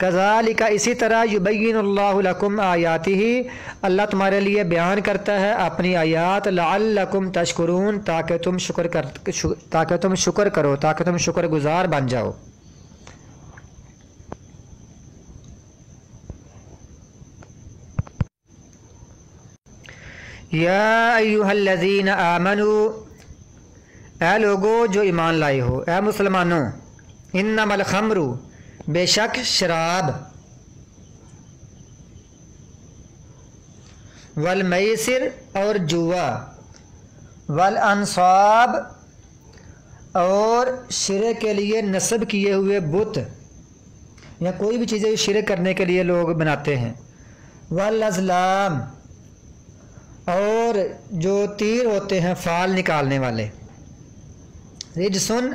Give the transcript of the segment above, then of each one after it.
کذالک اسی طرح یبین اللہ لکم آیاتہ اللہ تمہارے لیے بیان کرتا ہے اپنی آیات لعلکم تشکرون تاکہ تم شکر کرو تاکہ تم شکر گزار بن جاؤ۔ یا ایھا الذین آمنوا اے لوگو جو ایمان لائے ہو، اے مسلمانوں، انما الخمر بے شک شراب، والمیسر اور جوا، والانصاب اور شرک کے لیے نصب کیے ہوئے بت یا کوئی بھی چیزیں شرک کرنے کے لیے لوگ بناتے ہیں، والازلام اور جو تیر ہوتے ہیں فال نکالنے والے، رجسن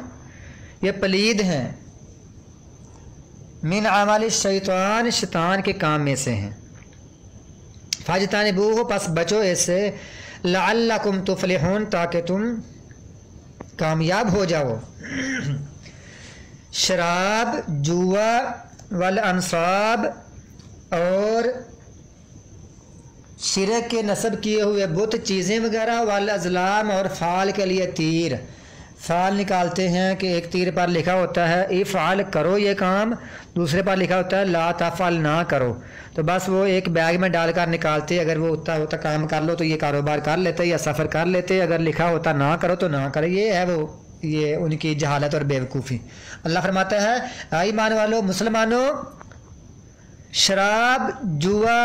یہ پلید ہیں، من عمل الشیطان شیطان کے کام میں سے ہیں، فاجتنبوہ پس بچو اس سے، لعلکم تفلحون تاکہ تم کامیاب ہو جاؤ۔ شراب، جوا، والانصاب اور شرک کے نصب کیے ہوئے بت چیزیں وغیرہ، والازلام اور فال کے لیے تیر، فال نکالتے ہیں کہ ایک تیر پر لکھا ہوتا ہے افعل کرو یہ کام، دوسرے پر لکھا ہوتا ہے لا تفعل نہ کرو، تو بس وہ ایک بیگ میں ڈال کر نکالتے، اگر وہ ہوتا کام کر لو تو یہ کاروبار کر لیتے یا سفر کر لیتے، اگر لکھا ہوتا نہ کرو تو نہ کرے، یہ ہے وہ یہ ان کی جہالت اور بیوقوفی۔ اللہ فرماتا ہے اے ایمان والو مسلمانوں، شراب، جوا،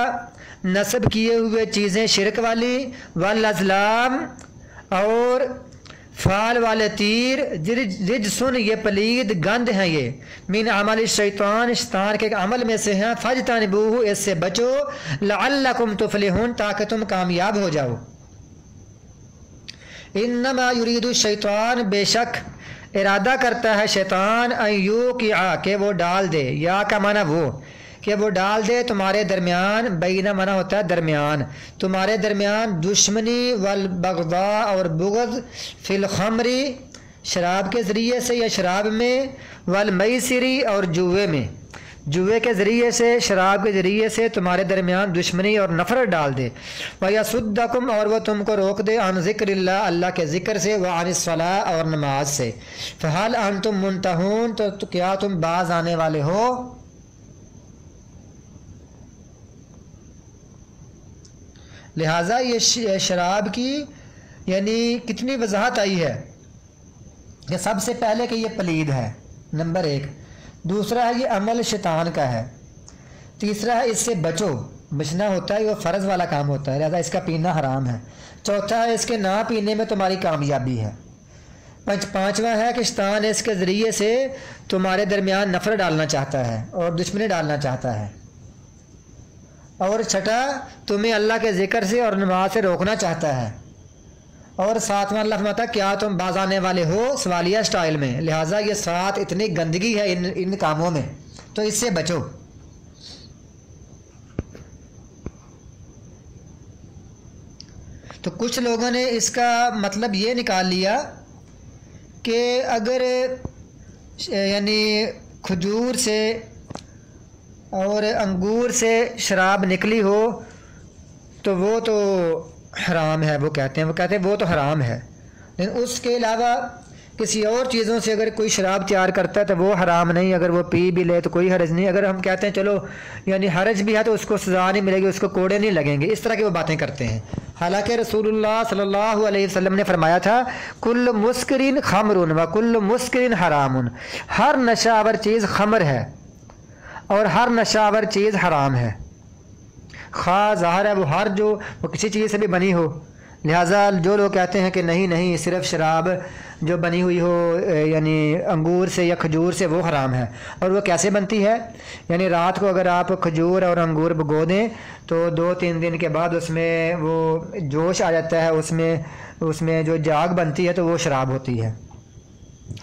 نصب کیے ہوئے چیزیں شرک والی، والازلام اور فال والے تیر، رجسن یہ پلید گند ہیں، یہ من عمل الشیطان شیطان کے عمل میں سے ہیں، فاجتنبوہ اس سے بچو، لعلکم تفلحون تاکہ تم کامیاب ہو جاؤ۔ انما یرید الشیطان بے شک ارادہ کرتا ہے شیطان، ان یوقع کہ وہ ڈال دے، یا کا معنی وہ کہ وہ ڈال دے تمہارے درمیان، بینہ منع ہوتا ہے درمیان، تمہارے درمیان دشمنی، والبغضاء اور بغض، فی الخمری شراب کے ذریعے سے یا شراب میں، والمیسری اور جوے میں، جوے کے ذریعے سے شراب کے ذریعے سے تمہارے درمیان دشمنی اور نفرت ڈال دے، وَيَصُدَّكُمْ اور وہ تم کو روک دے، عن ذکر اللہ اللہ کے ذکر سے، وعن الصلاۃ اور نماز سے، فَهَلْ أَنْتُمْ مُنْتَهُونَ تو کیا تم باز آنے والے ہو؟ لہٰذا یہ شراب کی یعنی کتنی وضاحت آئی ہے کہ سب سے پہلے کہ یہ پلید ہے، نمبر ایک، دوسرا ہے یہ عمل شیطان کا ہے، تیسرا ہے اس سے بچو، بچنا ہوتا ہے وہ فرض والا کام ہوتا ہے، لہٰذا اس کا پینا حرام ہے، چوتھا ہے اس کے نہ پینے میں تمہاری کامیابی ہے، پانچواں ہے کہ شیطان اس کے ذریعے سے تمہارے درمیان نفرت ڈالنا چاہتا ہے اور دشمنی ڈالنا چاہتا ہے، اور چھٹا تمہیں اللہ کے ذکر سے اور نماز سے روکنا چاہتا ہے، اور ساتواں اللہ فرماتا ہے کیا تم باز آنے والے ہو، سوالیہ سٹائل میں، لہٰذا یہ سات اتنی گندگی ہے ان کاموں میں، تو اس سے بچو۔ تو کچھ لوگوں نے اس کا مطلب یہ نکال لیا کہ اگر یعنی کھجور سے اور انگور سے شراب نکلی ہو تو وہ تو حرام ہے، وہ کہتے ہیں وہ تو حرام ہے، لیکن اس کے علاوہ کسی اور چیزوں سے اگر کوئی شراب تیار کرتا ہے تو وہ حرام نہیں، اگر وہ پی بھی لے تو کوئی حرج نہیں، اگر ہم کہتے ہیں چلو یعنی حرج بھی ہے تو اس کو سزا نہیں ملے گی، اس کو کوڑے نہیں لگیں گے، اس طرح کی وہ باتیں کرتے ہیں، حالانکہ رسول اللہ صلی اللہ علیہ وسلم نے فرمایا تھا کل مسکرین خمر و کل مسکرین حرام، ہر نشہ آور چیز خمر ہے اور ہر نشہ آور چیز حرام ہے، خواہ ظاہر ہے وہ کسی چیز سے بھی بنی ہو، لہٰذا جو لوگ کہتے ہیں کہ نہیں صرف شراب جو بنی ہوئی ہو یعنی انگور سے یا کھجور سے وہ حرام ہے، اور وہ کیسے بنتی ہے، یعنی رات کو اگر آپ کھجور اور انگور بھگو دیں تو 2-3 دن کے بعد اس میں وہ جوش آ جاتا ہے، اس میں جو جاگ بنتی ہے تو وہ شراب ہوتی ہے،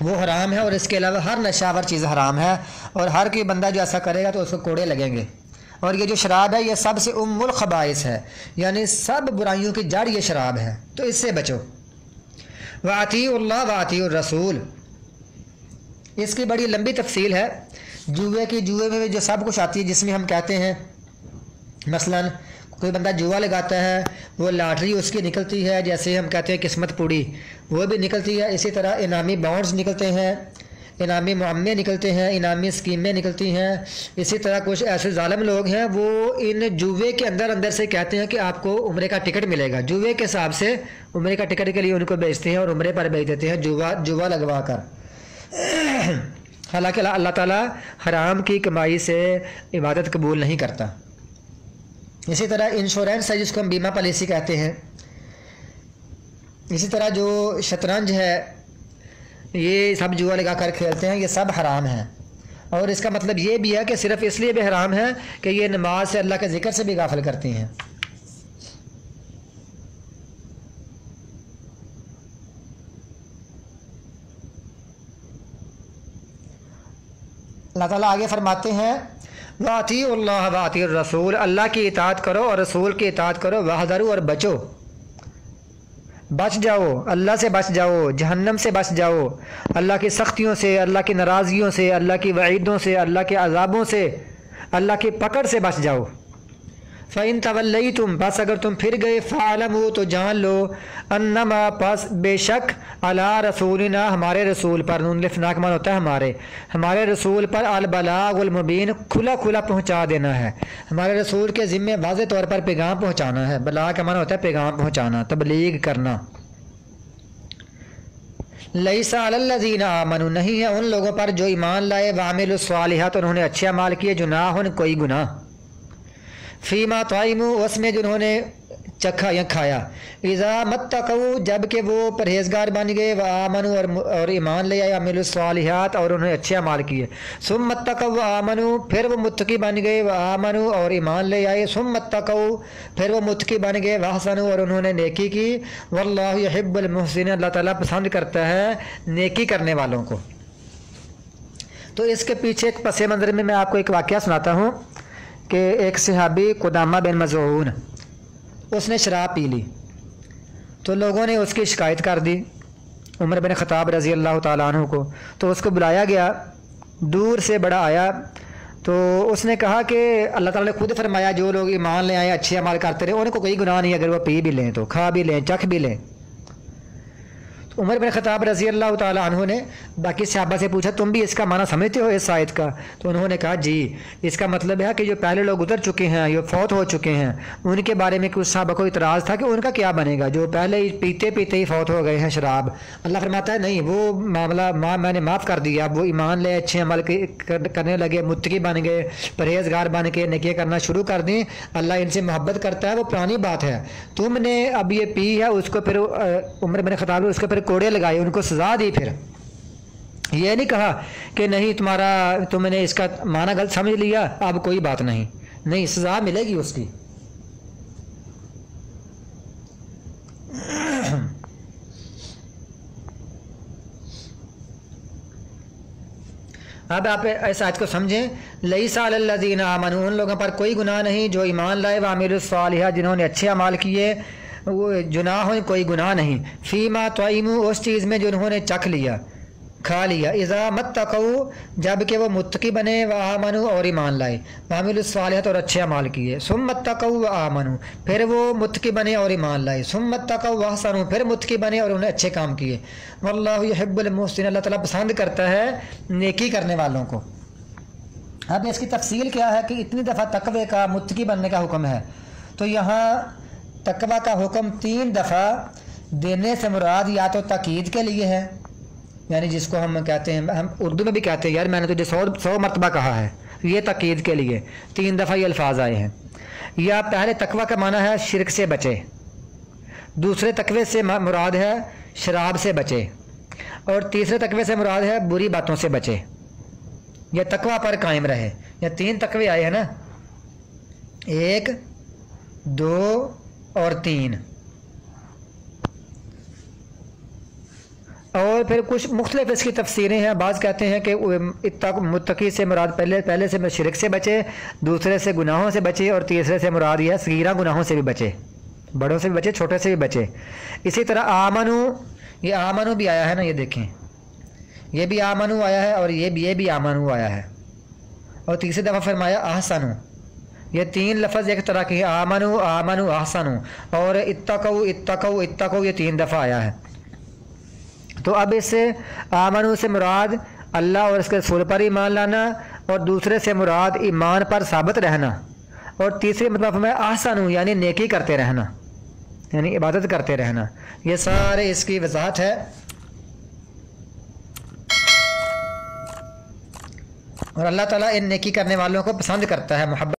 وہ حرام ہے، اور اس کے علاوہ ہر نشہ آور چیز حرام ہے، اور ہر کوئی بندہ جو ایسا کرے گا تو اس کو کوڑے لگیں گے، اور یہ جو شراب ہے یہ سب سے ام الخبائث ہے، یعنی سب برائیوں کی جڑ یہ شراب ہے، تو اس سے بچو۔ وَأَطِيعُوا اللَّهَ وَأَطِيعُوا الرَّسُولَ اس کی بڑی لمبی تفصیل ہے جوئے میں جو سب کچھ آتی ہے، جس میں ہم کہتے ہیں مثلاً کوئی بندہ جوا لگاتا ہے، وہ لاٹری اس کی نکلتی ہے، جیسے ہم کہتے ہیں قسمت پوڑی، وہ بھی نکلتی ہے۔ اسی طرح انعامی بانڈز نکلتے ہیں، انعامی معاملے نکلتے ہیں، انعامی اسکیمیں نکلتی ہیں۔ اسی طرح کچھ ایسے ظالم لوگ ہیں، وہ ان جوے کے اندر سے کہتے ہیں کہ آپ کو عمرے کا ٹکٹ ملے گا، جوے کے حساب سے عمرے کا ٹکٹ کے لیے ان کو بیچتے ہیں اور عمرے پر بیچ دیتے ہیں جوا لگوا کر۔ حالانکہ اللہ تعالیٰ حرام کی کمائی سے عبادت قبول نہیں کرتا۔ اسی طرح انشورنس ہے، جس کو ہم بیمہ پالیسی کہتے ہیں۔ اسی طرح جو شطرنج ہے، یہ سب جوا لگا کر کھیلتے ہیں، یہ سب حرام ہیں۔ اور اس کا مطلب یہ بھی ہے کہ صرف اس لیے بھی حرام ہے کہ یہ نماز سے، اللہ کے ذکر سے بھی غافل کرتی ہیں۔ اللہ تعالیٰ آگے فرماتے ہیں وَأَطِيعُوا اللَّهَ وَأَطِيعُوا الرَّسُولَ، اللہ کی اطاعت کرو اور رسول کی اطاعت کرو، وَاحْذَرُوا، اور بچ جاؤ، اللہ سے بچ جاؤ، جہنم سے بچ جاؤ، اللہ کی سختیوں سے، اللہ کی ناراضگیوں سے، اللہ کی وعیدوں سے، اللہ کے عذابوں سے، اللہ کی پکڑ سے بچ جاؤ۔ فَإِن تَوَلَّيْتُمْ، بس اگر تم پھر گئے، فَاعْلَمُوا، تو جان لو، اَنَّمَا، پس بے شک، عَلَىٰ رَسُولِنَا، ہمارے رسول پر، نون الف نا کا معنی ہوتا ہے ہمارے رسول پر، البلاغ المبین، کھلا پہنچا دینا ہے۔ ہمارے رسول کے ذمے واضح طور پر پیغام پہنچانا ہے۔ بلاغ کا معنی ہوتا ہے پیغام پہنچانا، تبلیغ کرنا۔ لَيْسَ عَلَى الَّذِينَ آمَنُوا، نہیں ہے ان لوگوں پر جو ایمان لائے، وَعَمِلُوا الصَّالِحَاتِ، اور انہوں نے اچھے اعمال کیے، جناح، کوئی گناہ، فیما طعموا، اس میں جنہوں نے چکھا یا کھایا، اذا متقوا، جب کہ وہ پرہیزگار بن گئے، وآمنوا، اور ایمان لے آئے، عملوا الصالحات، اور انہوں نے اچھے اعمال کیے، ثم اتقوا وآمنوا، پھر وہ متقی بن گئے، وآمنوا، اور ایمان لے آئے، ثم اتقوا، پھر وہ متقی بن گئے، واحسنوا، اور انہوں نے نیکی کی، واللہ یحب المحسنین، اللہ تعالیٰ پسند کرتا ہے نیکی کرنے والوں کو۔ تو اس کے پیچھے ایک پس منظر میں آپ کو ایک واقعہ سناتا ہوں کہ ایک صحابی قدامہ بن مظعون، اس نے شراب پی لی، تو لوگوں نے اس کی شکایت کر دی عمر بن خطاب رضی اللہ تعالیٰ عنہ کو۔ تو اس کو بلایا گیا، دور سے بڑا آیا، تو اس نے کہا کہ اللہ تعالیٰ نے خود فرمایا جو لوگ ایمان لے آئے، اچھے اعمال کرتے رہے، ان کو کوئی گناہ نہیں اگر وہ پی بھی لیں، تو کھا بھی لیں، چکھ بھی لیں۔ عمر بن خطاب رضی اللہ تعالیٰ عنہ نے باقی صحابہ سے پوچھا تم بھی اس کا معنی سمجھتے ہو اس آیت کا؟ تو انہوں نے کہا جی، اس کا مطلب ہے کہ جو پہلے لوگ گزر چکے ہیں، جو فوت ہو چکے ہیں، ان کے بارے میں کچھ صحابہ کو اعتراض تھا کہ ان کا کیا بنے گا جو پہلے ہی پیتے ہی فوت ہو گئے ہیں شراب۔ اللہ فرماتا ہے نہیں، وہ معاملہ میں نے معاف کر دیا، وہ ایمان لے، اچھے عمل کرنے لگے، متقی بن گئے، پرہیزگار بن کے نیکیاں کرنا شروع کر دیں، اللہ ان سے محبت کرتا ہے، وہ پرانی بات ہے۔ تم نے اب یہ پی ہے، اس کو پھر عمر بن خطاب اس کو پھر کوڑے لگائے، ان کو سزا دی، پھر یہ نہیں کہا کہ نہیں تم نے اس کا معنی غلط سمجھ لیا، اب کوئی بات نہیں، سزا ملے گی اس کی۔ اب آپ اس آیت کو سمجھیں، لیس علی الذین آمنوا، ان لوگوں پر کوئی گناہ نہیں جو ایمان لائے، وعملوا الصالحات، جنہوں نے اچھے اعمال کیے، وہ جناح کوئی گناہ نہیں، فیما طعموا، اس چیز میں جو انہوں نے چکھ لیا، کھا لیا، اذا متقوا، جب کہ وہ متقی بنے، وآمنوا، اور ایمان لائے، وعملوا الصالحات، اور اچھے اعمال کیے، ثم اتقوا وآمنوا، پھر وہ متقی بنے اور ایمان لائے، ثم اتقوا واحسنوا، پھر متقی بنے اور انہوں نے اچھے کام کیے، واللہ یحب المحسنین، اللہ تعالیٰ پسند کرتا ہے نیکی کرنے والوں کو۔ اب اس کی تفصیل کیا ہے کہ اتنی دفعہ تقوی کا، متقی بننے کا حکم ہے، تو یہاں تقوی کا حکم 3 دفعہ دینے سے مراد یا تو تاکید کے لیے ہے، یعنی جس کو ہم کہتے ہیں، ہم اردو میں بھی کہتے ہیں یار میں نے تجھے 100 مرتبہ کہا ہے، یہ تاکید کے لیے 3 دفعہ یہ الفاظ آئے ہیں۔ یا پہلے تقوی کا معنی ہے شرک سے بچے، دوسرے تقوی سے مراد ہے شراب سے بچے، اور تیسرے تقوی سے مراد ہے بری باتوں سے بچے، یا تقوی پر قائم رہے۔ یا 3 تقوی آئے ہیں نا، 1 2 اور 3، اور پھر کچھ مختلف اس کی تفسیریں ہیں۔ بعض کہتے ہیں کہ متقی سے مراد پہلے سے شرک سے بچے، دوسرے سے گناہوں سے بچے، اور تیسرے سے مراد یہ صغیرہ گناہوں سے بھی بچے، بڑوں سے بھی بچے، چھوٹے سے بھی بچے۔ اسی طرح آمنو، یہ آمنو بھی آیا ہے نا، یہ دیکھیں، یہ بھی آمنو آیا ہے اور یہ بھی آمنو آیا ہے، اور تیسری دفعہ فرمایا احسنو۔ یہ تین لفظ ایک طرح کی آمنو آمنو احسنو، اور اتقو اتقو اتقو یہ 3 دفعہ آیا ہے۔ تو اب اس سے آمنو سے مراد اللہ اور اس کے رسول پر ایمان لانا، اور دوسرے سے مراد ایمان پر ثابت رہنا، اور تیسری مطلب میں احسنو یعنی نیکی کرتے رہنا، یعنی عبادت کرتے رہنا۔ یہ سارے اس کی وضاحت ہے، اور اللہ تعالیٰ ان نیکی کرنے والوں کو پسند کرتا ہے، محبت